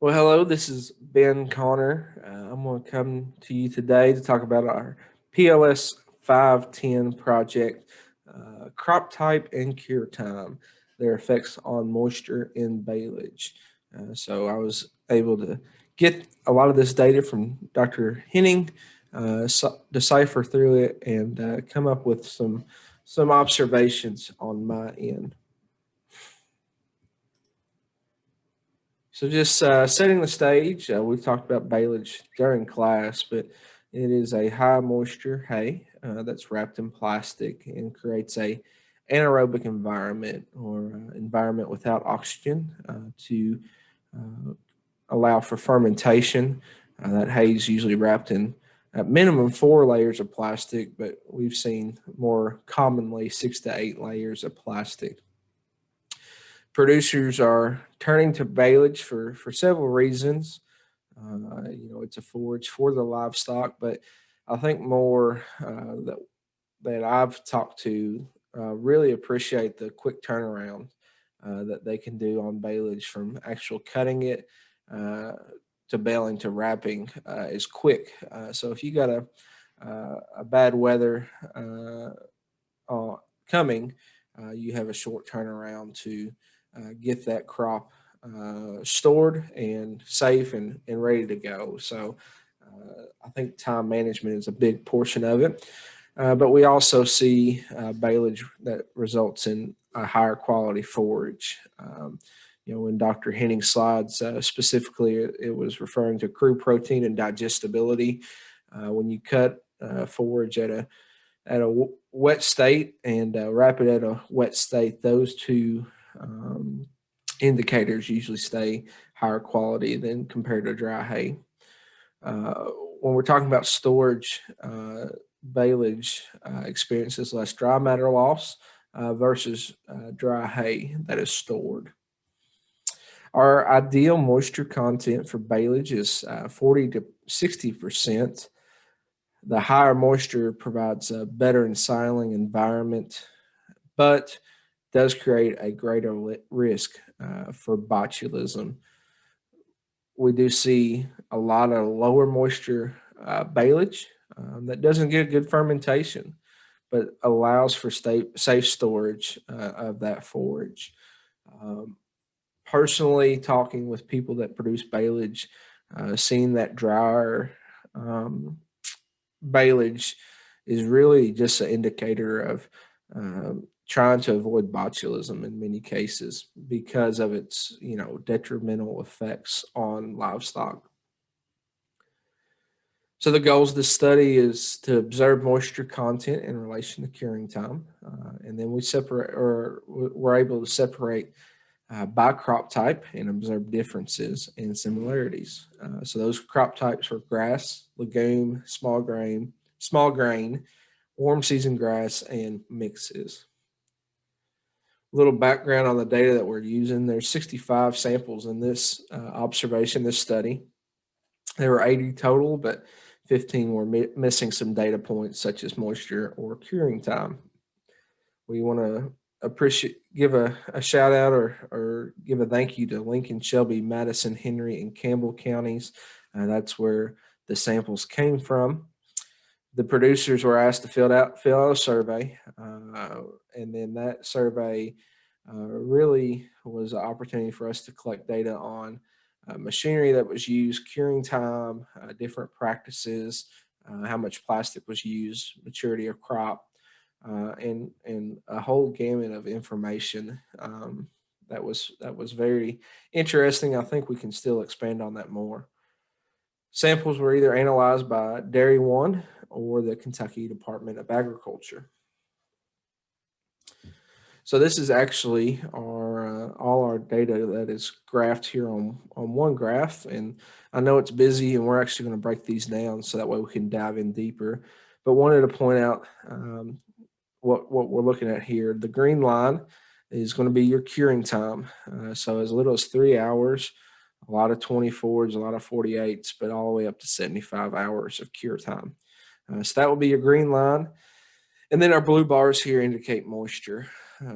Well, hello, this is Ben Connor. I'm going to come to you today to talk about our PLS 510 project, crop type and cure time, their effects on moisture in baleage. So I was able to get a lot of this data from Dr. Henning, decipher through it, and come up with some observations on my end. So just setting the stage, we've talked about baleage during class, but it is a high moisture hay that's wrapped in plastic and creates a anaerobic environment or environment without oxygen to uh, allow for fermentation. That hay is usually wrapped in at minimum 4 layers of plastic, but we've seen more commonly 6 to 8 layers of plastic. Producers are turning to baleage for several reasons. It's a forage for the livestock, but I think more that I've talked to really appreciate the quick turnaround that they can do on baleage from actual cutting it uh, to baling to wrapping is quick. So if you got a bad weather coming, you have a short turnaround to get that crop stored and safe and ready to go. So I think time management is a big portion of it. But we also see baleage that results in a higher quality forage. In Dr. Henning's slides, specifically, it was referring to crude protein and digestibility. When you cut forage at a wet state and wrap it at a wet state, those two um, indicators usually stay higher quality than compared to dry hay. Uh, when we're talking about storage, baleage experiences less dry matter loss versus dry hay that is stored. Our ideal moisture content for baleage is 40 to 60%. The higher moisture provides a better ensiling environment, but does create a greater risk for botulism. We do see a lot of lower moisture baleage that doesn't get good fermentation, but allows for safe storage of that forage. Um, Personally, talking with people that produce baleage, seeing that drier um, baleage is really just an indicator of trying to avoid botulism in many cases because of its detrimental effects on livestock. So the goals of this study is to observe moisture content in relation to curing time, and then we're able to separate by crop type and observe differences and similarities. So those crop types were grass, legume, small grain, warm season grass, and mixes. A little background on the data that we're using. There's 65 samples in this observation, this study. There were 80 total, but 15 were missing some data points such as moisture or curing time. We want to give a shout out or give a thank you to Lincoln, Shelby, Madison, Henry, and Campbell counties. That's where the samples came from. The producers were asked to fill out a survey, and then that survey really was an opportunity for us to collect data on machinery that was used, curing time, different practices, how much plastic was used, maturity of crop, and a whole gamut of information that was very interesting. I think we can still expand on that more. Samples were either analyzed by Dairy One or the Kentucky Department of Agriculture. So this is actually our all our data that is graphed here on one graph, and I know it's busy, and we're actually going to break these down so that way we can dive in deeper. But wanted to point out what we're looking at here. The green line is going to be your curing time. So as little as 3 hours, a lot of 24s, a lot of 48s, but all the way up to 75 hours of cure time. So that will be your green line. And then our blue bars here indicate moisture.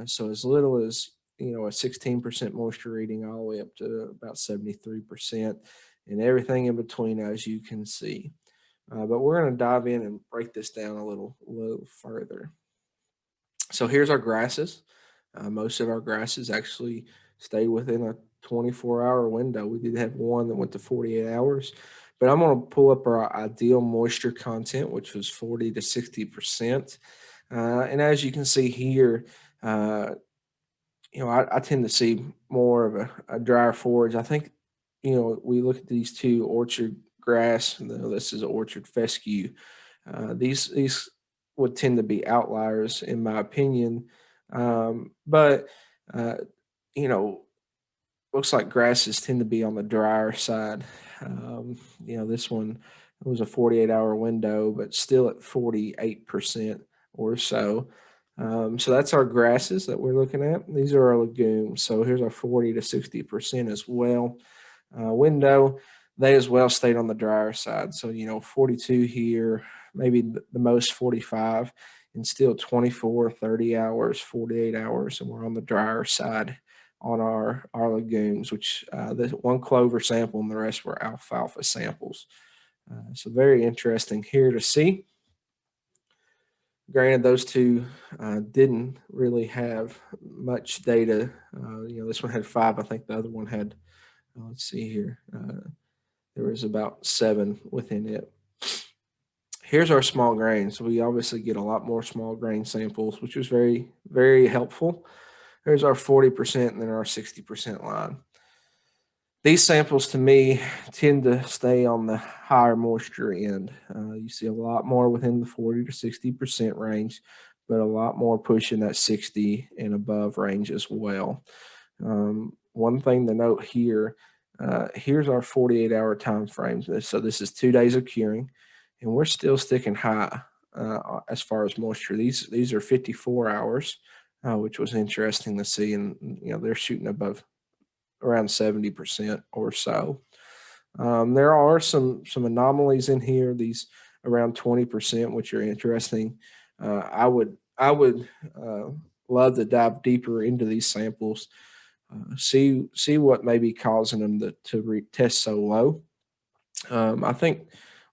So as little as a 16% moisture reading all the way up to about 73%, and everything in between, as you can see. But we're going to dive in and break this down a little further. So here's our grasses. Most of our grasses actually stayed within a 24-hour window. We did have one that went to 48 hours, but I'm going to pull up our ideal moisture content, which was 40 to 60%. And as you can see here, uh, I tend to see more of a drier forage. I think, we look at these two orchard grass. This is orchard fescue. These would tend to be outliers in my opinion, but uh, you know, looks like grasses tend to be on the drier side. This one was a 48-hour window, but still at 48% or so. So that's our grasses that we're looking at. These are our legumes. So here's our 40 to 60% as well. Window, they as well stayed on the drier side. So, 42 here, maybe the most 45, and still 24, 30 hours, 48 hours, and we're on the drier side on our legumes, which the one clover sample and the rest were alfalfa samples. So very interesting here to see. Granted, those two didn't really have much data. This one had 5. I think the other one had, let's see here, there was about 7 within it. Here's our small grain. So we obviously get a lot more small grain samples, which was very, very helpful. Here's our 40% and then our 60% line. These samples to me tend to stay on the higher moisture end. You see a lot more within the 40 to 60% range, but a lot more pushing that 60 and above range as well. One thing to note here, here's our 48-hour time frame. So this is 2 days of curing, and we're still sticking high as far as moisture. These are 54 hours, which was interesting to see, and they're shooting above around 70% or so. There are some anomalies in here. These around 20%, which are interesting. I would love to dive deeper into these samples, see what may be causing them to test so low. I think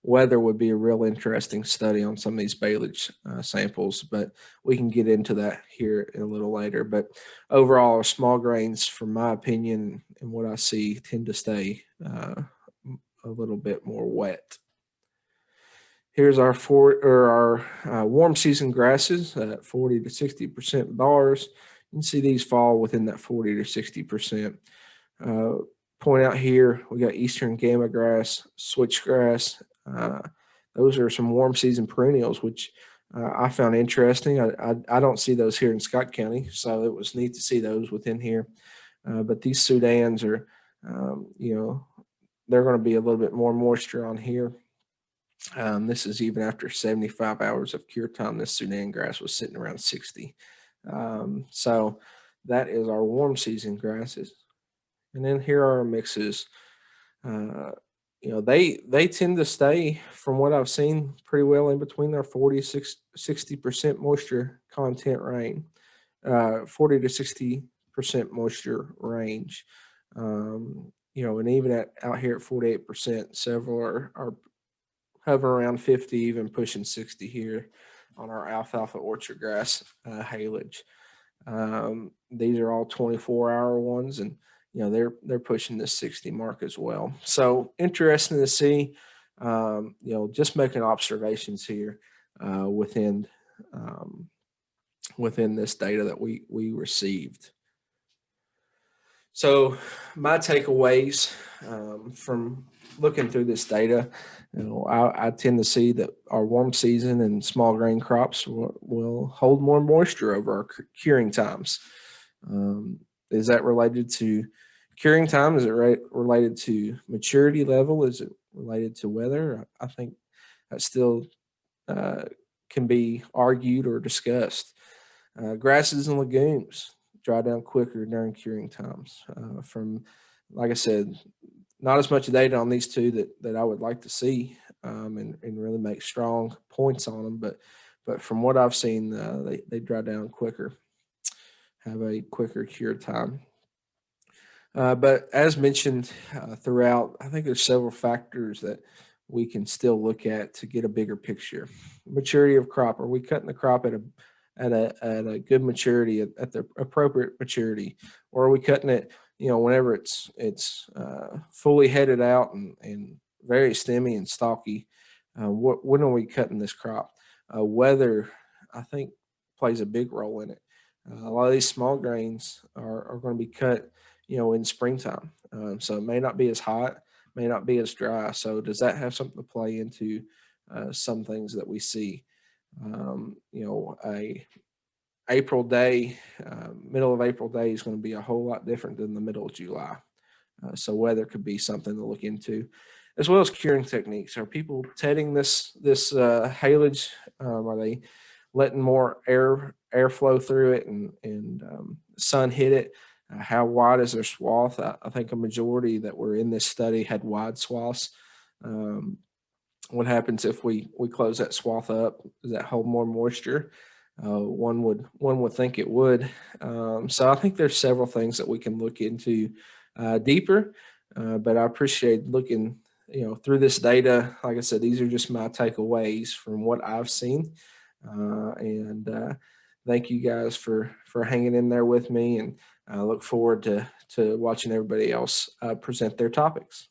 weather would be a real interesting study on some of these baleage samples, but we can get into that here a little later. But overall, small grains, from my opinion and what I see, tend to stay a little bit more wet. Here's our warm season grasses at 40 to 60% bars. You can see these fall within that 40 to 60%. Point out here, we got eastern gamma grass, switchgrass. Those are some warm season perennials, which I found interesting. I don't see those here in Scott County, so it was neat to see those within here. But these Sudans are, they're going to be a little bit more moisture on here. This is even after 75 hours of cure time. This Sudan grass was sitting around 60. So that is our warm season grasses. And then here are our mixes. They tend to stay, from what I've seen, pretty well in between their 60% moisture content range, 40 to 60% moisture range. And even out here at 48%, several are hovering around 50, even pushing 60 here on our alfalfa orchard grass haylage. These are all 24-hour ones, and they're pushing the 60 mark as well. So interesting to see. Just making observations here within this data that we received. So my takeaways from looking through this data, I tend to see that our warm season and small grain crops will hold more moisture over our curing times. Is that related to curing time? Is it related to maturity level? Is it related to weather? I think that still can be argued or discussed. Grasses and legumes dry down quicker during curing times. Like I said, not as much data on these two that I would like to see and really make strong points on them, but from what I've seen, they dry down quicker. have a quicker cure time. But as mentioned throughout, I think there's several factors that we can still look at to get a bigger picture. Maturity of crop. Are we cutting the crop at a good maturity, at the appropriate maturity, or are we cutting it, whenever it's fully headed out and very stemmy and stalky? When are we cutting this crop? Weather, I think, plays a big role in it. A lot of these small grains are going to be cut, in springtime. So it may not be as hot, may not be as dry. So does that have something to play into some things that we see? A April day, middle of April day is going to be a whole lot different than the middle of July. So weather could be something to look into, as well as curing techniques. Are people tedding this haylage? Are they letting more airflow through it and sun hit it? How wide is their swath? I think a majority that were in this study had wide swaths. Um, what happens if we close that swath up? Does that hold more moisture? One would think it would. So I think there's several things that we can look into deeper. But I appreciate looking, through this data. Like I said, these are just my takeaways from what I've seen. And thank you guys for hanging in there with me, and I look forward to watching everybody else present their topics.